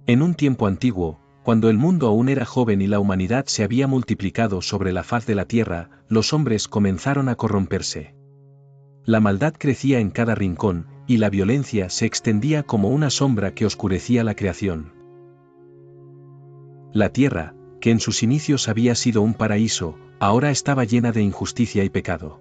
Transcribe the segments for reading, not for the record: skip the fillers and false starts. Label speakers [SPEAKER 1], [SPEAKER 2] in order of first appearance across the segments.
[SPEAKER 1] En un tiempo antiguo, cuando el mundo aún era joven y la humanidad se había multiplicado sobre la faz de la tierra, los hombres comenzaron a corromperse. La maldad crecía en cada rincón, y la violencia se extendía como una sombra que oscurecía la creación. La tierra, que en sus inicios había sido un paraíso, ahora estaba llena de injusticia y pecado.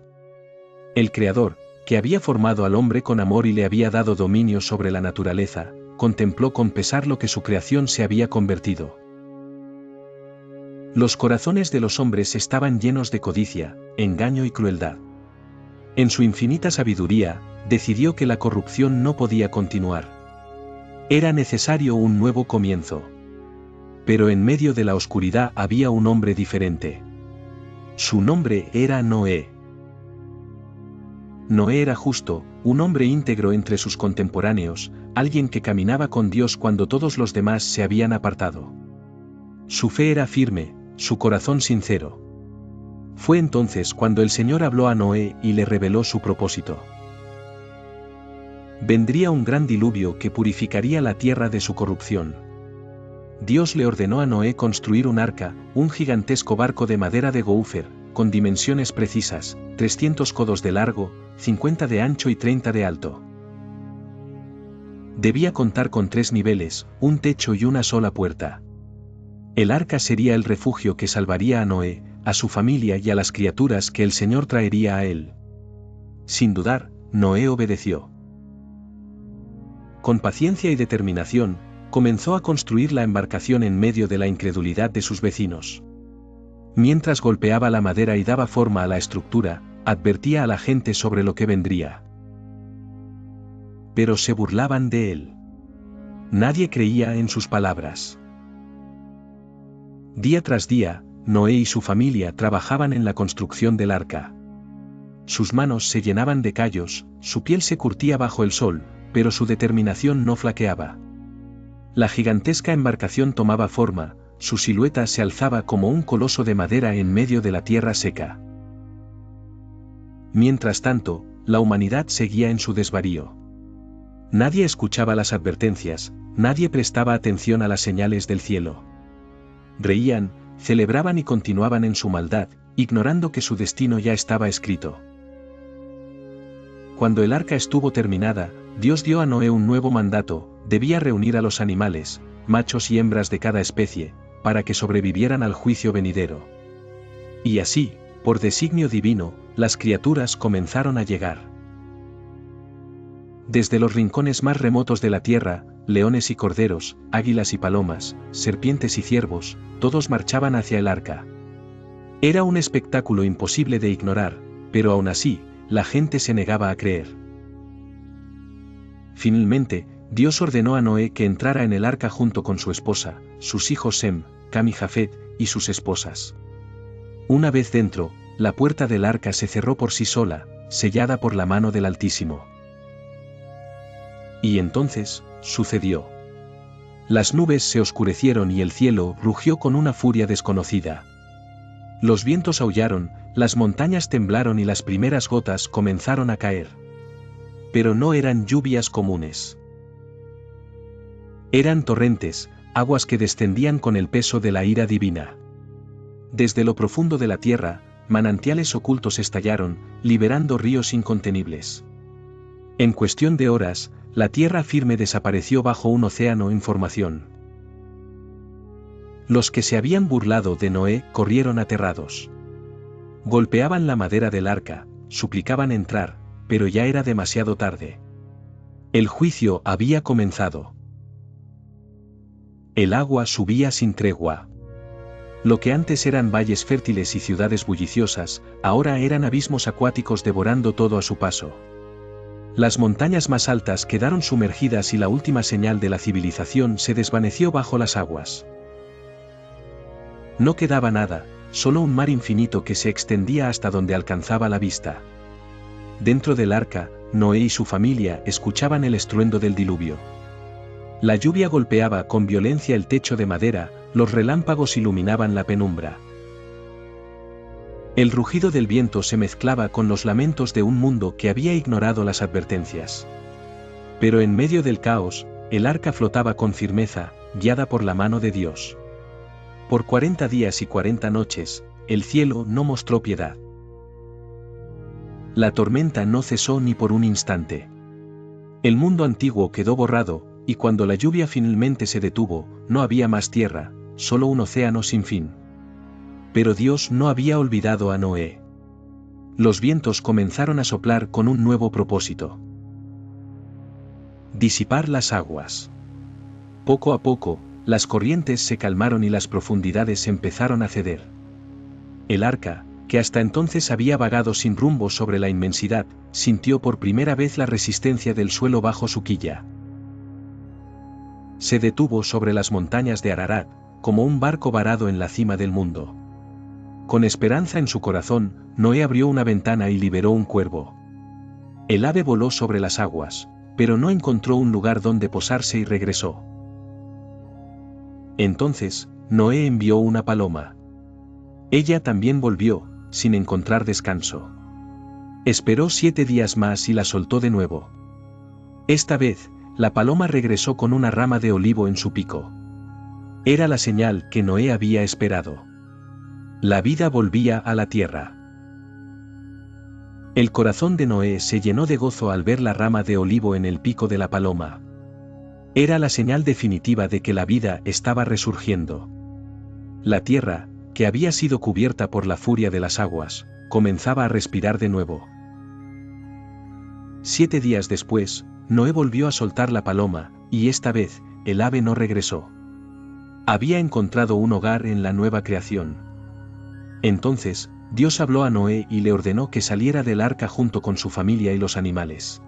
[SPEAKER 1] El Creador, que había formado al hombre con amor y le había dado dominio sobre la naturaleza, contempló con pesar lo que su creación se había convertido. Los corazones de los hombres estaban llenos de codicia, engaño y crueldad. En su infinita sabiduría, decidió que la corrupción no podía continuar. Era necesario un nuevo comienzo. Pero en medio de la oscuridad había un hombre diferente. Su nombre era Noé. Noé era justo, un hombre íntegro entre sus contemporáneos, alguien que caminaba con Dios cuando todos los demás se habían apartado. Su fe era firme, su corazón sincero. Fue entonces cuando el Señor habló a Noé y le reveló su propósito. Vendría un gran diluvio que purificaría la tierra de su corrupción. Dios le ordenó a Noé construir un arca, un gigantesco barco de madera de gopher, con dimensiones precisas, 300 codos de largo, 50 de ancho y 30 de alto. Debía contar con 3 niveles, un techo y una sola puerta. El arca sería el refugio que salvaría a Noé, a su familia y a las criaturas que el Señor traería a él. Sin dudar, Noé obedeció. Con paciencia y determinación, comenzó a construir la embarcación en medio de la incredulidad de sus vecinos. Mientras golpeaba la madera y daba forma a la estructura, advertía a la gente sobre lo que vendría. Pero se burlaban de él. Nadie creía en sus palabras. Día tras día, Noé y su familia trabajaban en la construcción del arca. Sus manos se llenaban de callos, su piel se curtía bajo el sol, pero su determinación no flaqueaba. La gigantesca embarcación tomaba forma, su silueta se alzaba como un coloso de madera en medio de la tierra seca. Mientras tanto, la humanidad seguía en su desvarío. Nadie escuchaba las advertencias, nadie prestaba atención a las señales del cielo. Reían, celebraban y continuaban en su maldad, ignorando que su destino ya estaba escrito. Cuando el arca estuvo terminada, Dios dio a Noé un nuevo mandato: debía reunir a los animales, machos y hembras de cada especie, para que sobrevivieran al juicio venidero. Y así, por designio divino, las criaturas comenzaron a llegar. Desde los rincones más remotos de la tierra, leones y corderos, águilas y palomas, serpientes y ciervos, todos marchaban hacia el arca. Era un espectáculo imposible de ignorar, pero aún así, la gente se negaba a creer. Finalmente, Dios ordenó a Noé que entrara en el arca junto con su esposa, sus hijos Sem, Cam y Jafet, y sus esposas. Una vez dentro, la puerta del arca se cerró por sí sola, sellada por la mano del Altísimo. Y entonces, sucedió. Las nubes se oscurecieron y el cielo rugió con una furia desconocida. Los vientos aullaron, las montañas temblaron y las primeras gotas comenzaron a caer. Pero no eran lluvias comunes. Eran torrentes, aguas que descendían con el peso de la ira divina. Desde lo profundo de la tierra, manantiales ocultos estallaron, liberando ríos incontenibles. En cuestión de horas, la tierra firme desapareció bajo un océano en formación. Los que se habían burlado de Noé corrieron aterrados. Golpeaban la madera del arca, suplicaban entrar, pero ya era demasiado tarde. El juicio había comenzado. El agua subía sin tregua. Lo que antes eran valles fértiles y ciudades bulliciosas, ahora eran abismos acuáticos devorando todo a su paso. Las montañas más altas quedaron sumergidas y la última señal de la civilización se desvaneció bajo las aguas. No quedaba nada, solo un mar infinito que se extendía hasta donde alcanzaba la vista. Dentro del arca, Noé y su familia escuchaban el estruendo del diluvio. La lluvia golpeaba con violencia el techo de madera, los relámpagos iluminaban la penumbra. El rugido del viento se mezclaba con los lamentos de un mundo que había ignorado las advertencias. Pero en medio del caos, el arca flotaba con firmeza, guiada por la mano de Dios. Por 40 días y 40 noches, el cielo no mostró piedad. La tormenta no cesó ni por un instante. El mundo antiguo quedó borrado, y cuando la lluvia finalmente se detuvo, no había más tierra, solo un océano sin fin. Pero Dios no había olvidado a Noé. Los vientos comenzaron a soplar con un nuevo propósito: disipar las aguas. Poco a poco, las corrientes se calmaron y las profundidades empezaron a ceder. El arca, que hasta entonces había vagado sin rumbo sobre la inmensidad, sintió por primera vez la resistencia del suelo bajo su quilla. Se detuvo sobre las montañas de Ararat, como un barco varado en la cima del mundo. Con esperanza en su corazón, Noé abrió una ventana y liberó un cuervo. El ave voló sobre las aguas, pero no encontró un lugar donde posarse y regresó. Entonces, Noé envió una paloma. Ella también volvió, sin encontrar descanso. Esperó 7 días más y la soltó de nuevo. Esta vez, la paloma regresó con una rama de olivo en su pico. Era la señal que Noé había esperado. La vida volvía a la tierra. El corazón de Noé se llenó de gozo al ver la rama de olivo en el pico de la paloma. Era la señal definitiva de que la vida estaba resurgiendo. La tierra, que había sido cubierta por la furia de las aguas, comenzaba a respirar de nuevo. 7 días después, Noé volvió a soltar la paloma, y esta vez, el ave no regresó. Había encontrado un hogar en la nueva creación. Entonces, Dios habló a Noé y le ordenó que saliera del arca junto con su familia y los animales.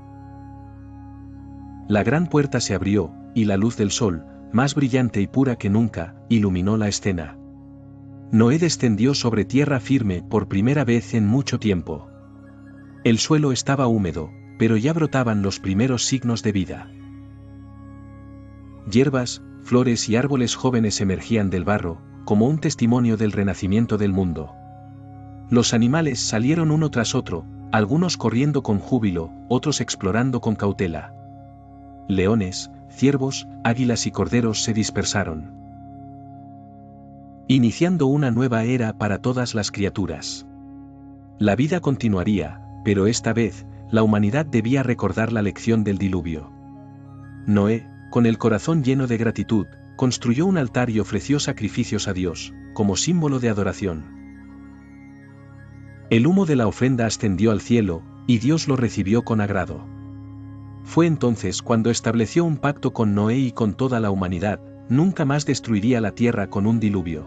[SPEAKER 1] La gran puerta se abrió, y la luz del sol, más brillante y pura que nunca, iluminó la escena. Noé descendió sobre tierra firme por primera vez en mucho tiempo. El suelo estaba húmedo, pero ya brotaban los primeros signos de vida. Hierbas, flores y árboles jóvenes emergían del barro, como un testimonio del renacimiento del mundo. Los animales salieron uno tras otro, algunos corriendo con júbilo, otros explorando con cautela. Leones, ciervos, águilas y corderos se dispersaron, iniciando una nueva era para todas las criaturas. La vida continuaría, pero esta vez, la humanidad debía recordar la lección del diluvio. Noé, con el corazón lleno de gratitud, construyó un altar y ofreció sacrificios a Dios, como símbolo de adoración. El humo de la ofrenda ascendió al cielo, y Dios lo recibió con agrado. Fue entonces cuando estableció un pacto con Noé y con toda la humanidad: nunca más destruiría la tierra con un diluvio.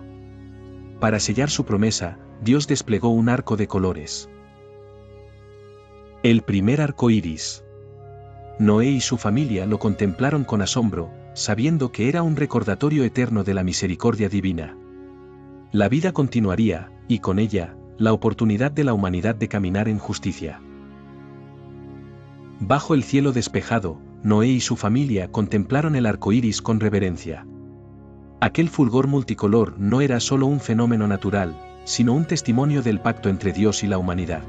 [SPEAKER 1] Para sellar su promesa, Dios desplegó un arco de colores. El primer arco iris. Noé y su familia lo contemplaron con asombro, sabiendo que era un recordatorio eterno de la misericordia divina. La vida continuaría, y con ella, la oportunidad de la humanidad de caminar en justicia. Bajo el cielo despejado, Noé y su familia contemplaron el arco iris con reverencia. Aquel fulgor multicolor no era solo un fenómeno natural, sino un testimonio del pacto entre Dios y la humanidad.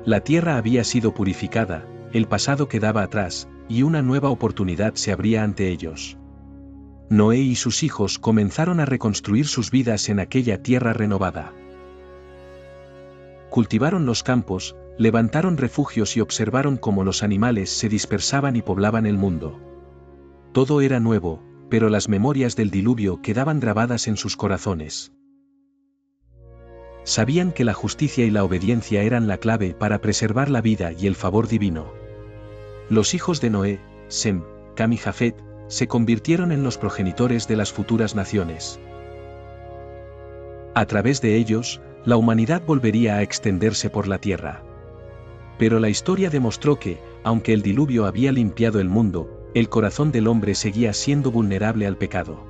[SPEAKER 1] La tierra había sido purificada, el pasado quedaba atrás, y una nueva oportunidad se abría ante ellos. Noé y sus hijos comenzaron a reconstruir sus vidas en aquella tierra renovada. Cultivaron los campos, levantaron refugios y observaron cómo los animales se dispersaban y poblaban el mundo. Todo era nuevo, pero las memorias del diluvio quedaban grabadas en sus corazones. Sabían que la justicia y la obediencia eran la clave para preservar la vida y el favor divino. Los hijos de Noé, Sem, Cam y Jafet, se convirtieron en los progenitores de las futuras naciones. A través de ellos, la humanidad volvería a extenderse por la tierra. Pero la historia demostró que, aunque el diluvio había limpiado el mundo, el corazón del hombre seguía siendo vulnerable al pecado.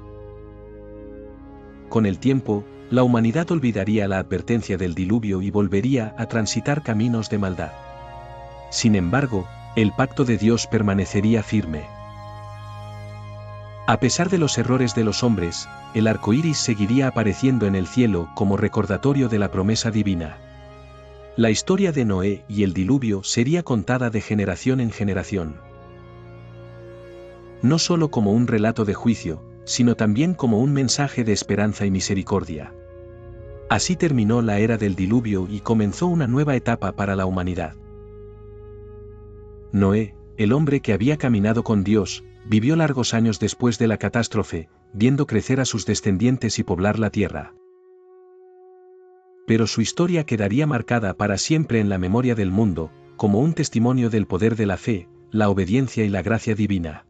[SPEAKER 1] Con el tiempo, la humanidad olvidaría la advertencia del diluvio y volvería a transitar caminos de maldad. Sin embargo, el pacto de Dios permanecería firme. A pesar de los errores de los hombres, el arco iris seguiría apareciendo en el cielo como recordatorio de la promesa divina. La historia de Noé y el diluvio sería contada de generación en generación. no solo como un relato de juicio, sino también como un mensaje de esperanza y misericordia. Así terminó la era del diluvio y comenzó una nueva etapa para la humanidad. Noé, el hombre que había caminado con Dios, vivió largos años después de la catástrofe, viendo crecer a sus descendientes y poblar la tierra. Pero su historia quedaría marcada para siempre en la memoria del mundo, como un testimonio del poder de la fe, la obediencia y la gracia divina.